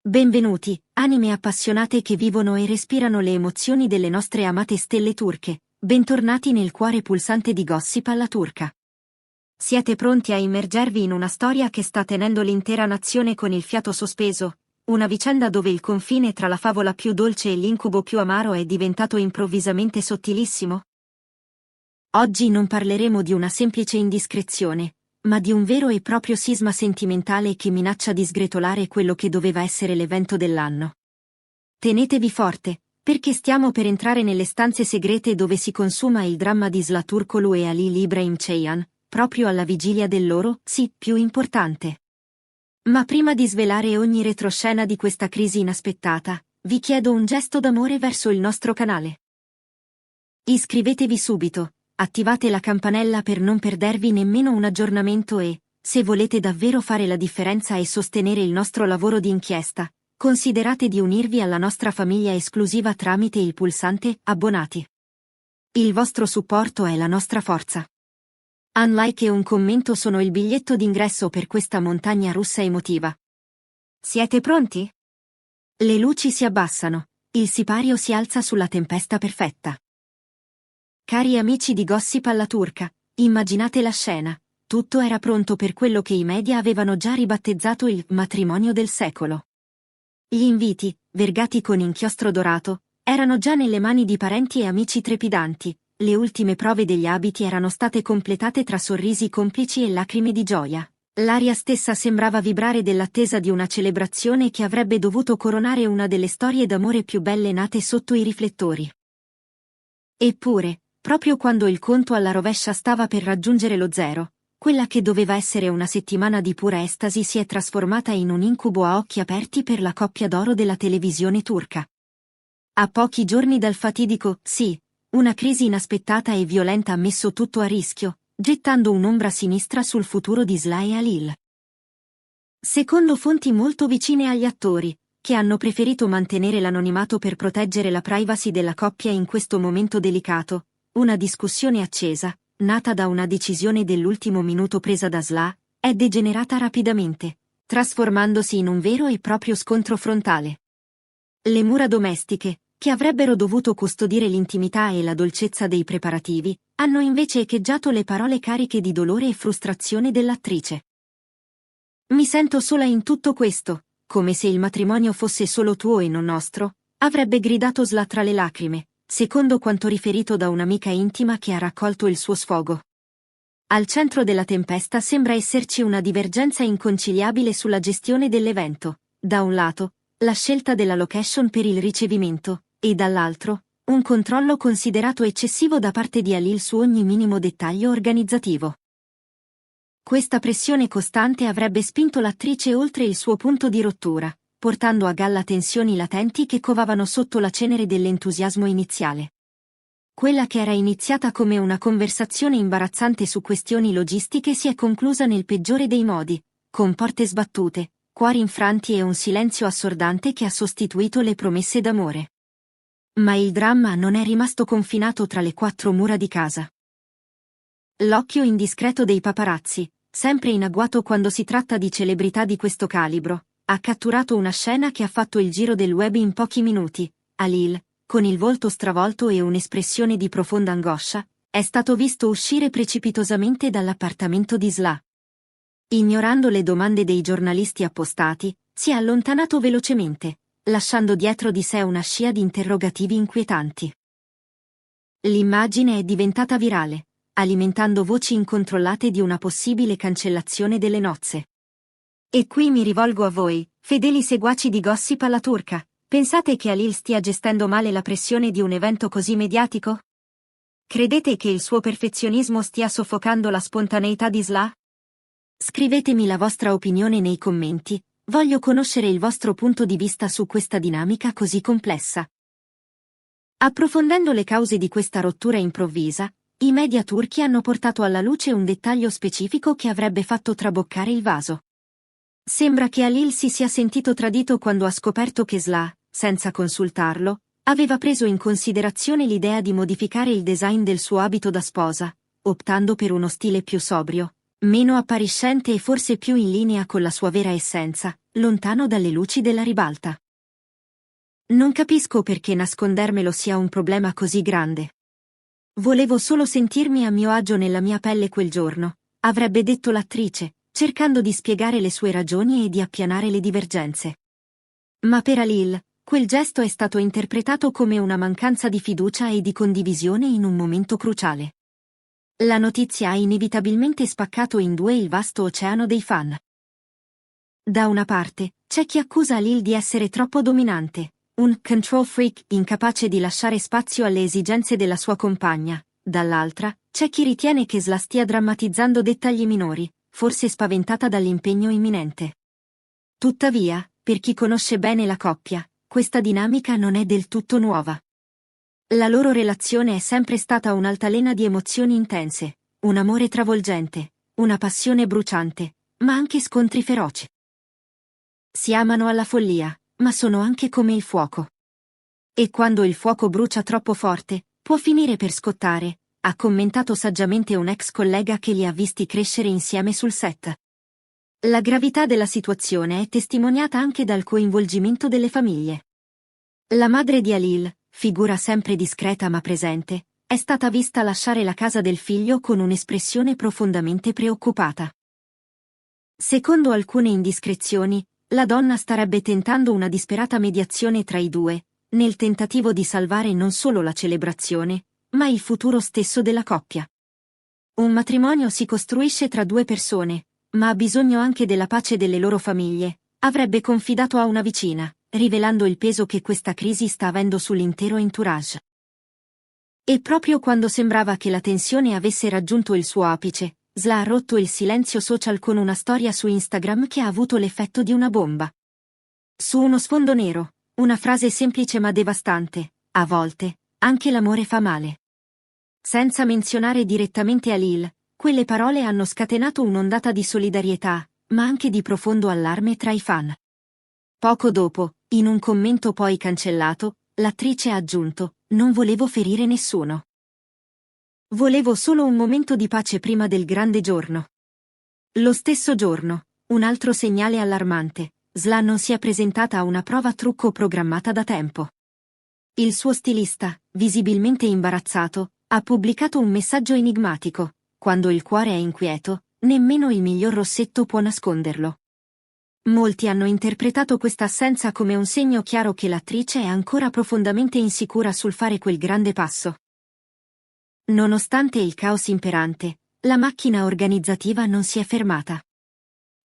Benvenuti, anime appassionate che vivono e respirano le emozioni delle nostre amate stelle turche. Bentornati nel cuore pulsante di Gossip alla turca. Siete pronti a immergervi in una storia che sta tenendo l'intera nazione con il fiato sospeso? Una vicenda dove il confine tra la favola più dolce e l'incubo più amaro è diventato improvvisamente sottilissimo? Oggi non parleremo di una semplice indiscrezione, ma di un vero e proprio sisma sentimentale che minaccia di sgretolare quello che doveva essere l'evento dell'anno. Tenetevi forte, perché stiamo per entrare nelle stanze segrete dove si consuma il dramma di Sıla Türkoğlu e Halil İbrahim Ceyhan, proprio alla vigilia del loro, sì, più importante. Ma prima di svelare ogni retroscena di questa crisi inaspettata, vi chiedo un gesto d'amore verso il nostro canale. Iscrivetevi subito. Attivate la campanella per non perdervi nemmeno un aggiornamento e, se volete davvero fare la differenza e sostenere il nostro lavoro di inchiesta, considerate di unirvi alla nostra famiglia esclusiva tramite il pulsante Abbonati. Il vostro supporto è la nostra forza. Un like e un commento sono il biglietto d'ingresso per questa montagna russa emotiva. Siete pronti? Le luci si abbassano, il sipario si alza sulla tempesta perfetta. Cari amici di Gossip alla turca, immaginate la scena, tutto era pronto per quello che i media avevano già ribattezzato il matrimonio del secolo. Gli inviti, vergati con inchiostro dorato, erano già nelle mani di parenti e amici trepidanti, le ultime prove degli abiti erano state completate tra sorrisi complici e lacrime di gioia. L'aria stessa sembrava vibrare dell'attesa di una celebrazione che avrebbe dovuto coronare una delle storie d'amore più belle nate sotto i riflettori. Eppure, proprio quando il conto alla rovescia stava per raggiungere lo zero, quella che doveva essere una settimana di pura estasi si è trasformata in un incubo a occhi aperti per la coppia d'oro della televisione turca. A pochi giorni dal fatidico, sì, una crisi inaspettata e violenta ha messo tutto a rischio, gettando un'ombra sinistra sul futuro di Sıla e Halil. Secondo fonti molto vicine agli attori, che hanno preferito mantenere l'anonimato per proteggere la privacy della coppia in questo momento delicato, una discussione accesa, nata da una decisione dell'ultimo minuto presa da Sıla, è degenerata rapidamente, trasformandosi in un vero e proprio scontro frontale. Le mura domestiche, che avrebbero dovuto custodire l'intimità e la dolcezza dei preparativi, hanno invece echeggiato le parole cariche di dolore e frustrazione dell'attrice. Mi sento sola in tutto questo, come se il matrimonio fosse solo tuo e non nostro, avrebbe gridato Sıla tra le lacrime, secondo quanto riferito da un'amica intima che ha raccolto il suo sfogo. Al centro della tempesta sembra esserci una divergenza inconciliabile sulla gestione dell'evento, da un lato, la scelta della location per il ricevimento, e dall'altro, un controllo considerato eccessivo da parte di Halil su ogni minimo dettaglio organizzativo. Questa pressione costante avrebbe spinto l'attrice oltre il suo punto di rottura, portando a galla tensioni latenti che covavano sotto la cenere dell'entusiasmo iniziale. Quella che era iniziata come una conversazione imbarazzante su questioni logistiche si è conclusa nel peggiore dei modi, con porte sbattute, cuori infranti e un silenzio assordante che ha sostituito le promesse d'amore. Ma il dramma non è rimasto confinato tra le quattro mura di casa. L'occhio indiscreto dei paparazzi, sempre in agguato quando si tratta di celebrità di questo calibro, ha catturato una scena che ha fatto il giro del web in pochi minuti. Halil, con il volto stravolto e un'espressione di profonda angoscia, è stato visto uscire precipitosamente dall'appartamento di Sıla. Ignorando le domande dei giornalisti appostati, si è allontanato velocemente, lasciando dietro di sé una scia di interrogativi inquietanti. L'immagine è diventata virale, alimentando voci incontrollate di una possibile cancellazione delle nozze. E qui mi rivolgo a voi, fedeli seguaci di Gossip alla turca. Pensate che Halil stia gestendo male la pressione di un evento così mediatico? Credete che il suo perfezionismo stia soffocando la spontaneità di Sıla? Scrivetemi la vostra opinione nei commenti, voglio conoscere il vostro punto di vista su questa dinamica così complessa. Approfondendo le cause di questa rottura improvvisa, i media turchi hanno portato alla luce un dettaglio specifico che avrebbe fatto traboccare il vaso. Sembra che Halil si sia sentito tradito quando ha scoperto che Sıla, senza consultarlo, aveva preso in considerazione l'idea di modificare il design del suo abito da sposa, optando per uno stile più sobrio, meno appariscente e forse più in linea con la sua vera essenza, lontano dalle luci della ribalta. Non capisco perché nascondermelo sia un problema così grande. Volevo solo sentirmi a mio agio nella mia pelle quel giorno, avrebbe detto l'attrice, cercando di spiegare le sue ragioni e di appianare le divergenze. Ma per Halil, quel gesto è stato interpretato come una mancanza di fiducia e di condivisione in un momento cruciale. La notizia ha inevitabilmente spaccato in due il vasto oceano dei fan. Da una parte, c'è chi accusa Halil di essere troppo dominante, un control freak incapace di lasciare spazio alle esigenze della sua compagna. Dall'altra, c'è chi ritiene che Sla stia drammatizzando dettagli minori, forse spaventata dall'impegno imminente. Tuttavia, per chi conosce bene la coppia, questa dinamica non è del tutto nuova. La loro relazione è sempre stata un'altalena di emozioni intense, un amore travolgente, una passione bruciante, ma anche scontri feroci. Si amano alla follia, ma sono anche come il fuoco. E quando il fuoco brucia troppo forte, può finire per scottare, ha commentato saggiamente un ex collega che li ha visti crescere insieme sul set. La gravità della situazione è testimoniata anche dal coinvolgimento delle famiglie. La madre di Halil, figura sempre discreta ma presente, è stata vista lasciare la casa del figlio con un'espressione profondamente preoccupata. Secondo alcune indiscrezioni, la donna starebbe tentando una disperata mediazione tra i due, nel tentativo di salvare non solo la celebrazione, ma il futuro stesso della coppia. Un matrimonio si costruisce tra due persone, ma ha bisogno anche della pace delle loro famiglie, avrebbe confidato a una vicina, rivelando il peso che questa crisi sta avendo sull'intero entourage. E proprio quando sembrava che la tensione avesse raggiunto il suo apice, Sla ha rotto il silenzio social con una storia su Instagram che ha avuto l'effetto di una bomba. Su uno sfondo nero, una frase semplice ma devastante: a volte, anche l'amore fa male. Senza menzionare direttamente Halil, quelle parole hanno scatenato un'ondata di solidarietà, ma anche di profondo allarme tra i fan. Poco dopo, in un commento poi cancellato, l'attrice ha aggiunto: non volevo ferire nessuno. Volevo solo un momento di pace prima del grande giorno. Lo stesso giorno, un altro segnale allarmante: Sla non si è presentata a una prova trucco programmata da tempo. Il suo stilista, visibilmente imbarazzato, ha pubblicato un messaggio enigmatico: quando il cuore è inquieto, nemmeno il miglior rossetto può nasconderlo. Molti hanno interpretato questa assenza come un segno chiaro che l'attrice è ancora profondamente insicura sul fare quel grande passo. Nonostante il caos imperante, la macchina organizzativa non si è fermata.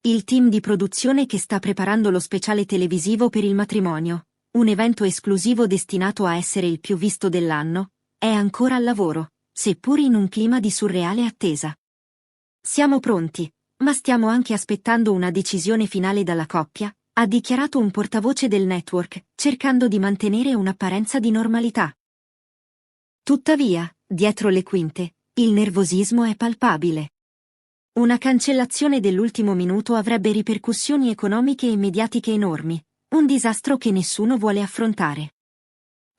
Il team di produzione che sta preparando lo speciale televisivo per il matrimonio, un evento esclusivo destinato a essere il più visto dell'anno, è ancora al lavoro, seppur in un clima di surreale attesa. Siamo pronti, ma stiamo anche aspettando una decisione finale dalla coppia, ha dichiarato un portavoce del network, cercando di mantenere un'apparenza di normalità. Tuttavia, dietro le quinte, il nervosismo è palpabile. Una cancellazione dell'ultimo minuto avrebbe ripercussioni economiche e mediatiche enormi, un disastro che nessuno vuole affrontare.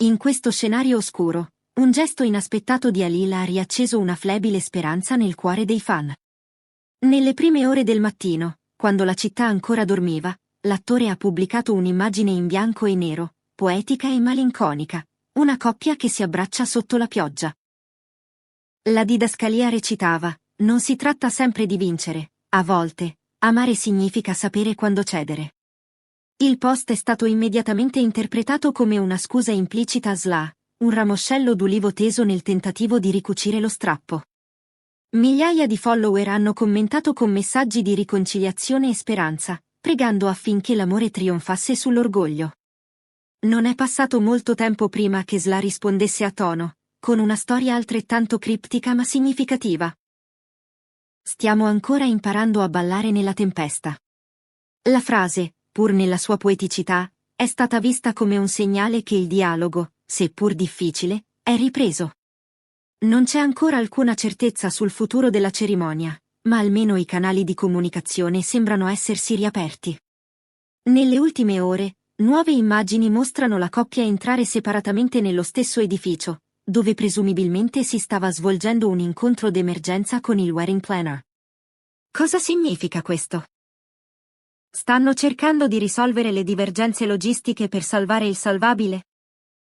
In questo scenario oscuro, un gesto inaspettato di Halil ha riacceso una flebile speranza nel cuore dei fan. Nelle prime ore del mattino, quando la città ancora dormiva, l'attore ha pubblicato un'immagine in bianco e nero, poetica e malinconica, una coppia che si abbraccia sotto la pioggia. La didascalia recitava: non si tratta sempre di vincere, a volte, amare significa sapere quando cedere. Il post è stato immediatamente interpretato come una scusa implicita a Sla, un ramoscello d'ulivo teso nel tentativo di ricucire lo strappo. Migliaia di follower hanno commentato con messaggi di riconciliazione e speranza, pregando affinché l'amore trionfasse sull'orgoglio. Non è passato molto tempo prima che Sla rispondesse a tono, con una storia altrettanto criptica ma significativa. Stiamo ancora imparando a ballare nella tempesta. La frase, pur nella sua poeticità, è stata vista come un segnale che il dialogo, seppur difficile, è ripreso. Non c'è ancora alcuna certezza sul futuro della cerimonia, ma almeno i canali di comunicazione sembrano essersi riaperti. Nelle ultime ore, nuove immagini mostrano la coppia entrare separatamente nello stesso edificio, dove presumibilmente si stava svolgendo un incontro d'emergenza con il wedding planner. Cosa significa questo? Stanno cercando di risolvere le divergenze logistiche per salvare il salvabile?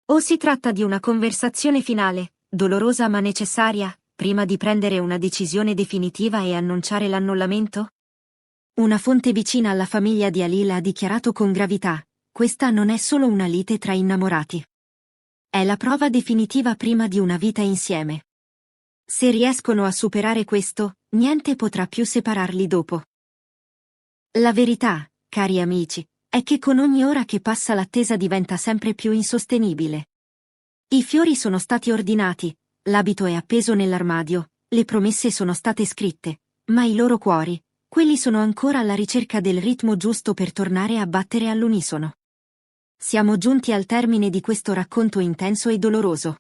O si tratta di una conversazione finale, dolorosa ma necessaria, prima di prendere una decisione definitiva e annunciare l'annullamento? Una fonte vicina alla famiglia di Halil ha dichiarato con gravità: questa non è solo una lite tra innamorati. È la prova definitiva prima di una vita insieme. Se riescono a superare questo, niente potrà più separarli dopo. La verità, cari amici, è che con ogni ora che passa l'attesa diventa sempre più insostenibile. I fiori sono stati ordinati, l'abito è appeso nell'armadio, le promesse sono state scritte, ma i loro cuori, quelli sono ancora alla ricerca del ritmo giusto per tornare a battere all'unisono. Siamo giunti al termine di questo racconto intenso e doloroso.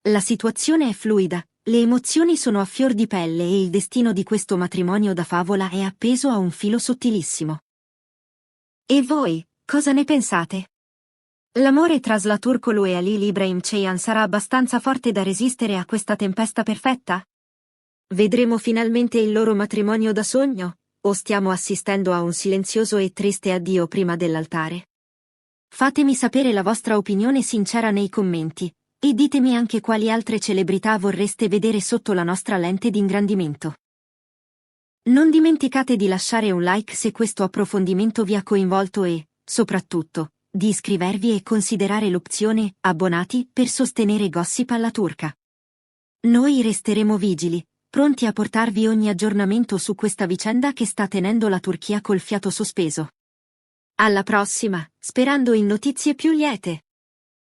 La situazione è fluida, le emozioni sono a fior di pelle e il destino di questo matrimonio da favola è appeso a un filo sottilissimo. E voi, cosa ne pensate? L'amore tra Zlaturkolu e Halil Ibrahim Ceyhan sarà abbastanza forte da resistere a questa tempesta perfetta? Vedremo finalmente il loro matrimonio da sogno, o stiamo assistendo a un silenzioso e triste addio prima dell'altare? Fatemi sapere la vostra opinione sincera nei commenti, e ditemi anche quali altre celebrità vorreste vedere sotto la nostra lente di ingrandimento. Non dimenticate di lasciare un like se questo approfondimento vi ha coinvolto e, soprattutto, di iscrivervi e considerare l'opzione abbonati per sostenere Gossip alla turca. Noi resteremo vigili, pronti a portarvi ogni aggiornamento su questa vicenda che sta tenendo la Turchia col fiato sospeso. Alla prossima, sperando in notizie più liete.